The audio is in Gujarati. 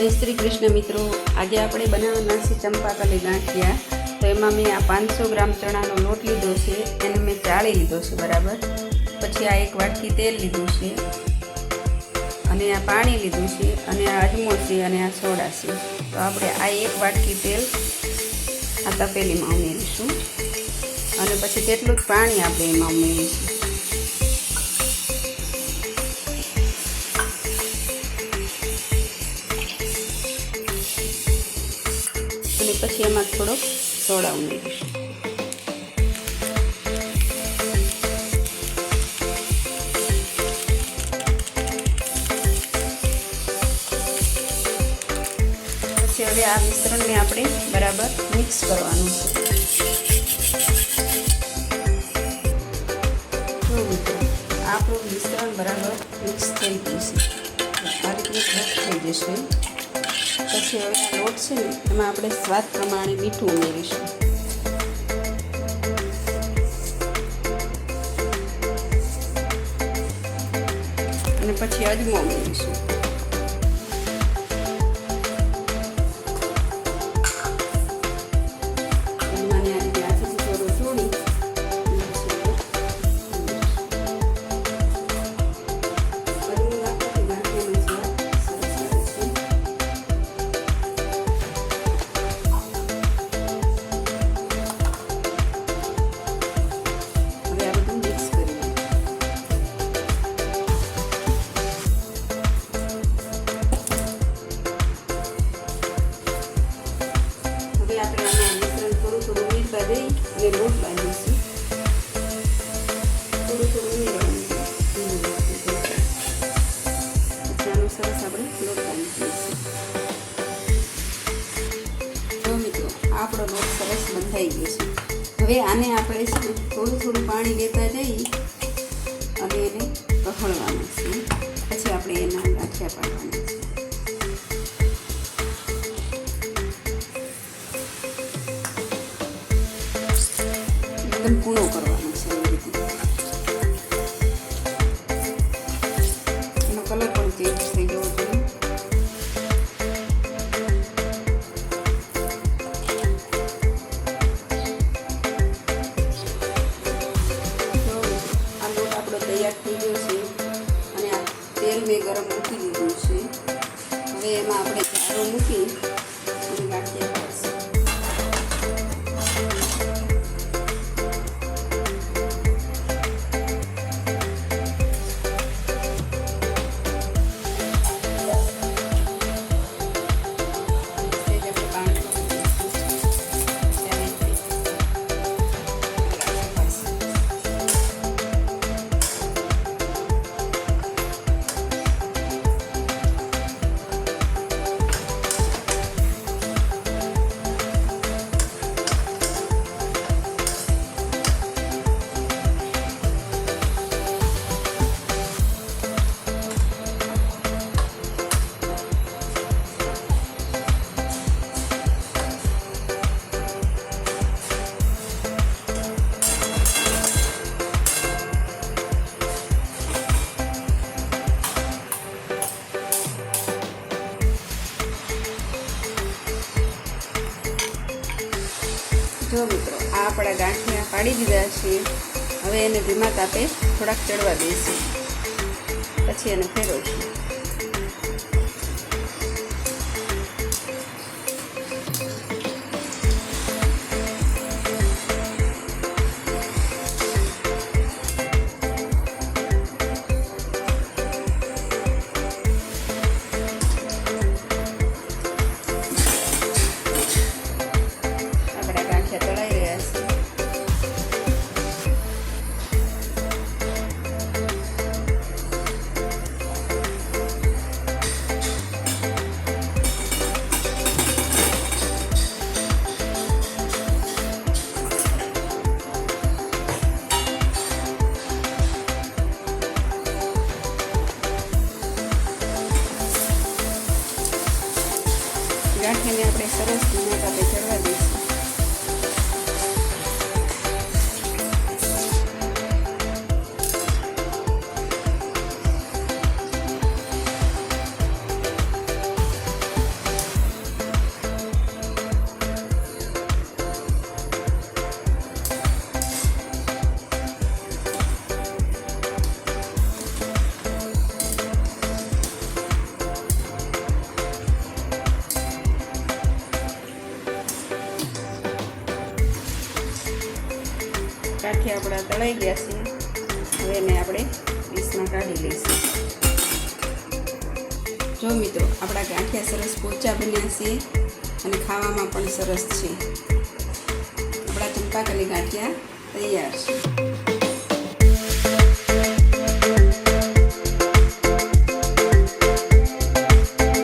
જય શ્રી કૃષ્ણ મિત્રો, આજે આપણે બનાવવાના છે ચંપાકલી ગાંઠિયા। તો એમાં મેં આ 500 ગ્રામ ચણાનો લોટ લીધો છે, એને મેં ચાળી લીધો છે બરાબર। પછી આ 1 વાટકી તેલ લીધું છે, અને આ પાણી લીધું છે, અને આ અજમો છે, અને આ સોડા છે। તો આપણે આ 1 વાટકી તેલ આ તપેલીમાં ઉમેરીશું, અને પછી તેટલું જ પાણી આપણે એમાં ઉમેરીશું। અને પછી એમાં થોડોક સોડા ઉમેરીશું। પછી હવે આ મિશ્રણને આપણે બરાબર મિક્સ કરવાનું છે। તો મિત્રો આપણું મિશ્રણ બરાબર મિક્સ થઈ ગયું છે, આ રીતે થઈ જશે। પછી હવે આ લોટ છે ને એમાં આપણે સ્વાદ પ્રમાણે મીઠું ઉમેરીશું, અને પછી અજમો ઉમેરીશું। અને લોટ બાંધીશું, થોડું ઉમેરવાનું, આનો સરસ આપણે લોટ બાંધી દઈશું। જો મિત્રો આપણો લોટ સરસ બંધાઈ ગયો છે। હવે આને આપણે થોડું પાણી લેતા જઈ અને એને કહળવાનું છે, પછી આપણે એના ગાંઠિયા પાડવાના છે। એકદમ કૂણો કરવાનો છે, એવી રીતે એનો કલર પણ ચેન્જ થઈ જવો જોઈએ। તો આ લોટ આપણો તૈયાર થઈ ગયો છે, અને આ તેલ મેં ગરમ મૂકી દીધું છે। હવે એમાં આપણે જારો મૂકી અને ગાંઠિયા પાડીશું। જો મિત્રો આ આપણા ગાંઠિયા પાડી દીધા છે। હવે એને ધીમા તાપે થોડાક ચડવા દઈશું, પછી એને ફેરવશું। ગાંઠિયાને આપણે સરસ ધીમા તાપે ચડવા દઈશું। ગાંઠિયા આપણા તળાઈ ગયા છે. હવે એને આપણે ડીશમાં કાઢી લઈશું. જો મિત્રો, આપણા ગાંઠિયા સરસ પોચા બન્યા છે અને ખાવામાં પણ સરસ છે. આપણા ચંપાકલી ગાંઠિયા તૈયાર છે.